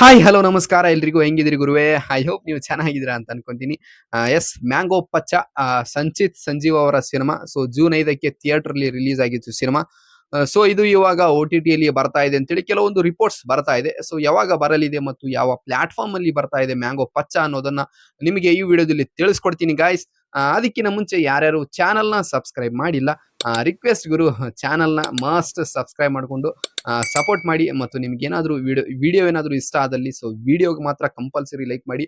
Hi hello ನಮಸ್ಕಾರ ಎಲ್ರಿಗೂ ಹೆಂಗಿದಿರಿ ಗುರುವೇ. ಐ ಹೋಪ್ ನೀವು ಚೆನ್ನಾಗಿದ್ದೀರಾ ಅಂತ ಅನ್ಕೊಂತೀನಿ. ಎಸ್ ಮ್ಯಾಂಗೋ ಪಚ್ಚ ಸಂಚಿತ್ ಸಂಜೀವ್ ಅವರ ಸಿನಿಮಾ. ಸೊ ಜೂನ್ 5ಕ್ಕೆ ಥಿಯೇಟರ್ ಅಲ್ಲಿ ರಿಲೀಸ್ ಆಗಿತ್ತು ಸಿನಿಮಾ. ಸೊ ಇದು ಇವಾಗ OTT ಅಲ್ಲಿ ಬರ್ತಾ ಇದೆ ಅಂತೇಳಿ ಕೆಲವೊಂದು ರಿಪೋರ್ಟ್ಸ್ ಬರ್ತಾ ಇದೆ. ಸೊ ಯಾವಾಗ ಬರಲಿದೆ ಮತ್ತು ಯಾವ ಪ್ಲಾಟ್ಫಾರ್ಮ್ ಅಲ್ಲಿ ಬರ್ತಾ ಇದೆ ಮ್ಯಾಂಗೋ ಪಚ್ಚ ಅನ್ನೋದನ್ನ ನಿಮಗೆ ಈ ವಿಡಿಯೋದಲ್ಲಿ ತಿಳಿಸ್ಕೊಡ್ತೀನಿ ಗಾಯ್ಸ್. ಅದಕ್ಕಿಂತ ಮುಂಚೆ ಯಾರ್ಯಾರು ಚಾನಲ್ ನ ಸಬ್ಸ್ಕ್ರೈಬ್ ಮಾಡಿಲ್ಲ, ರಿಕ್ವೆಸ್ಟ್ ಗುರು, ಚಾನಲ್ ನ ಮಸ್ಟ್ ಸಬ್ಸ್ಕ್ರೈಬ್ ಮಾಡ್ಕೊಂಡು ಸಪೋರ್ಟ್ ಮಾಡಿ. ಮತ್ತು ನಿಮ್ಗೆ ಏನಾದ್ರು ವಿಡಿಯೋ ಏನಾದ್ರು ಇಷ್ಟ ಆದಲ್ಲಿ ಸೊ ವಿಡಿಯೋಗೆ ಮಾತ್ರ ಕಂಪಲ್ಸರಿ ಲೈಕ್ ಮಾಡಿ.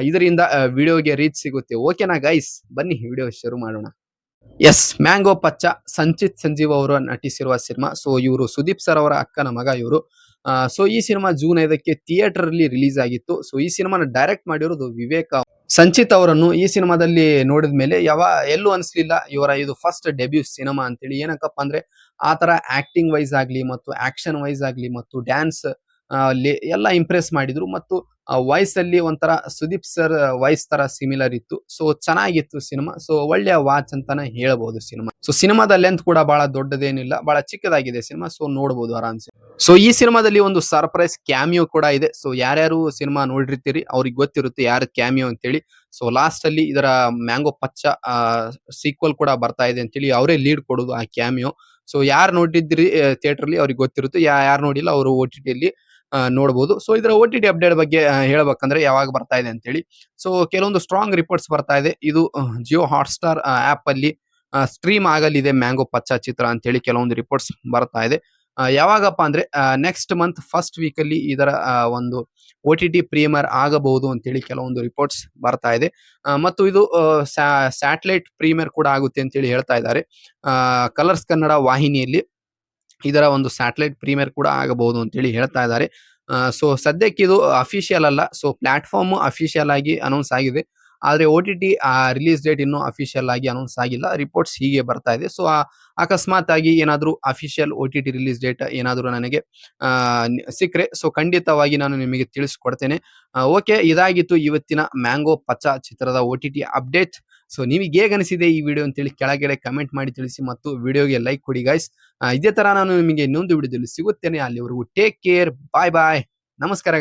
ಇದರಿಂದ ವಿಡಿಯೋಗೆ ರೀಚ್ ಸಿಗುತ್ತೆ. ಓಕೆನಾ ಗೈಸ್, ಬನ್ನಿ ವಿಡಿಯೋ ಶುರು ಮಾಡೋಣ. ಎಸ್, ಮ್ಯಾಂಗೋ ಪಚ್ಚ ಸಂಚಿತ್ ಸಂಜೀವ್ ಅವರು ನಟಿಸಿರುವ ಸಿನಿಮಾ. ಸೊ ಇವರು ಸುದೀಪ್ ಸರ್ ಅವರ ಅಕ್ಕನ ಮಗ ಇವರು. ಸೊ ಈ ಸಿನಿಮಾ ಜೂನ್ 5ಕ್ಕೆ ಥಿಯೇಟರ್ ಅಲ್ಲಿ ರಿಲೀಸ್ ಆಗಿತ್ತು. ಸೊ ಈ ಸಿನಿಮಾನ ಡೈರೆಕ್ಟ್ ಮಾಡಿರೋದು ವಿವೇಕ್ ಸಂಚಿತ್ ಅವರನ್ನು. ಈ ಸಿನಿಮಾದಲ್ಲಿ ನೋಡಿದ ಮೇಲೆ ಎಲ್ಲೂ ಅನ್ಸ್ಲಿಲ್ಲ ಇವರ ಇದು ಫಸ್ಟ್ ಡೆಬ್ಯೂ ಸಿನಿಮಾ ಅಂತೇಳಿ. ಏನಕ್ಕಪ್ಪ ಅಂದ್ರೆ ಆತರ ಆಕ್ಟಿಂಗ್ ವೈಸ್ ಆಗ್ಲಿ ಮತ್ತು ಆಕ್ಷನ್ ವೈಸ್ ಆಗ್ಲಿ ಮತ್ತು ಡ್ಯಾನ್ಸ್ ಎಲ್ಲ ಇಂಪ್ರೆಸ್ ಮಾಡಿದ್ರು. ಮತ್ತು ವಾಯ್ಸ್ ಅಲ್ಲಿ ಒಂಥರ ಸುದೀಪ್ ಸರ್ ವಾಯ್ಸ್ ತರ ಸಿಮಿಲರ್ ಇತ್ತು. ಸೊ ಚೆನ್ನಾಗಿತ್ತು ಸಿನಿಮಾ. ಸೊ ಒಳ್ಳೆಯ ವಾಚ್ ಅಂತಾನೆ ಹೇಳ್ಬಹುದು ಸಿನಿಮಾ. ಸೊ ಸಿನಿಮಾದ ಲೆಂತ್ ಕೂಡ ಬಹಳ ದೊಡ್ಡದೇನಿಲ್ಲ, ಬಹಳ ಚಿಕ್ಕದಾಗಿದೆ ಸಿನಿಮಾ. ಸೊ ನೋಡಬಹುದು ಆರಾಮ್ಸೆ. ಸೊ ಈ ಸಿನಿಮಾದಲ್ಲಿ ಒಂದು ಸರ್ಪ್ರೈಸ್ ಕ್ಯಾಮಿಯೋ ಕೂಡ ಇದೆ. ಸೊ ಯಾರ್ಯಾರು ಸಿನಿಮಾ ನೋಡಿರ್ತೀರಿ ಅವ್ರಿಗೆ ಗೊತ್ತಿರುತ್ತೆ ಯಾರು ಕ್ಯಾಮಿಯೋ ಅಂತೇಳಿ. ಸೊ ಲಾಸ್ಟ್ ಅಲ್ಲಿ ಇದರ ಮ್ಯಾಂಗೋ ಪಚ್ಚ ಸೀಕ್ವಲ್ ಕೂಡ ಬರ್ತಾ ಇದೆ ಅಂತೇಳಿ ಅವರೇ ಲೀಡ್ ಕೊಡೋದು ಆ ಕ್ಯಾಮಿಯೋ. ಸೊ ಯಾರು ನೋಡಿದ್ರಿ ಥಿಯೇಟರ್ ಅಲ್ಲಿ ಅವ್ರಿಗೆ ಗೊತ್ತಿರುತ್ತೆ, ಯಾರು ನೋಡಿಲ್ಲ ಅವರು OTT ಅಲ್ಲಿ ನೋಡಬಹುದು. ಸೊ ಇದರ OTT ಅಪ್ಡೇಟ್ ಬಗ್ಗೆ ಹೇಳ್ಬೇಕಂದ್ರೆ ಯಾವಾಗ ಬರ್ತಾ ಇದೆ ಅಂತೇಳಿ. ಸೊ ಕೆಲವೊಂದು ಸ್ಟ್ರಾಂಗ್ ರಿಪೋರ್ಟ್ಸ್ ಬರ್ತಾ ಇದೆ. ಇದು ಜಿಯೋ ಹಾಟ್‌ಸ್ಟಾರ್ ಆಪ್ ಅಲ್ಲಿ ಸ್ಟ್ರೀಮ್ ಆಗಲಿದೆ ಮ್ಯಾಂಗೋ ಪಚ್ಚ ಚಿತ್ರ ಅಂತೇಳಿ ಕೆಲವೊಂದು ರಿಪೋರ್ಟ್ಸ್ ಬರ್ತಾ ಇದೆ. ಯಾವಾಗಪ್ಪ ಅಂದ್ರೆ ನೆಕ್ಸ್ಟ್ ಮಂತ್ ಫಸ್ಟ್ ವೀಕ್ ಅಲ್ಲಿ ಇದರ ಒಂದು OTT ಪ್ರೀಮಿಯರ್ ಆಗಬಹುದು ಅಂತೇಳಿ ಕೆಲವೊಂದು ರಿಪೋರ್ಟ್ಸ್ ಬರ್ತಾ ಇದೆ. ಮತ್ತು ಇದು ಸ್ಯಾಟಲೈಟ್ ಪ್ರೀಮಿಯರ್ ಕೂಡ ಆಗುತ್ತೆ ಅಂತೇಳಿ ಹೇಳ್ತಾ ಇದ್ದಾರೆ. ಕಲರ್ಸ್ ಕನ್ನಡ ವಾಹಿನಿಯಲ್ಲಿ ಇದರ ಒಂದು ಸ್ಯಾಟಲೈಟ್ ಪ್ರೀಮಿಯರ್ ಕೂಡ ಆಗಬಹುದು ಅಂತೇಳಿ ಹೇಳ್ತಾ ಇದ್ದಾರೆ. ಸೊ ಸದ್ಯಕ್ಕೆ ಇದು ಅಫಿಷಿಯಲ್ ಅಲ್ಲ. ಸೊ ಪ್ಲಾಟ್ಫಾರ್ಮ್ ಅಫಿಷಿಯಲ್ ಆಗಿ ಅನೌನ್ಸ್ ಆಗಿದೆ. ಆದ್ರೆ OTT ರಿಲೀಸ್ ಡೇಟ್ ಇನ್ನೂ ಅಫಿಷಿಯಲ್ ಆಗಿ ಅನೌನ್ಸ್ ಆಗಿಲ್ಲ. ರಿಪೋರ್ಟ್ಸ್ ಹೀಗೆ ಬರ್ತಾ ಇದೆ. ಸೊ ಅಕಸ್ಮಾತ್ ಆಗಿ ಏನಾದ್ರು ಅಫಿಷಿಯಲ್ OTT ರಿಲೀಸ್ ಡೇಟ್ ಏನಾದ್ರು ನನಗೆ ಸಿಕ್ಕರೆ ಸೊ ಖಂಡಿತವಾಗಿ ನಾನು ನಿಮಗೆ ತಿಳಿಸ್ಕೊಡ್ತೇನೆ. ಓಕೆ, ಇದಾಗಿತ್ತು ಇವತ್ತಿನ ಮ್ಯಾಂಗೋ ಪಚ್ಚ ಚಿತ್ರದ OTT ಅಪ್ಡೇಟ್. ಸೊ ನಿಮಗೆ ಹೇಗೆ ಅನಿಸಿದೆ ಈ ವಿಡಿಯೋ ಅಂತೇಳಿ ಕೆಳಗಡೆ ಕಮೆಂಟ್ ಮಾಡಿ ತಿಳಿಸಿ ಮತ್ತು ವಿಡಿಯೋಗೆ ಲೈಕ್ ಕೊಡಿ ಗೈಸ್. ಇದೇ ತರ ನಾನು ನಿಮಗೆ ಇನ್ನೊಂದು ವಿಡಿಯೋದಲ್ಲಿ ಸಿಗುತ್ತೇನೆ. ಅಲ್ಲಿವರೆಗೂ ಟೇಕ್ ಕೇರ್, ಬಾಯ್ ಬಾಯ್, ನಮಸ್ಕಾರ.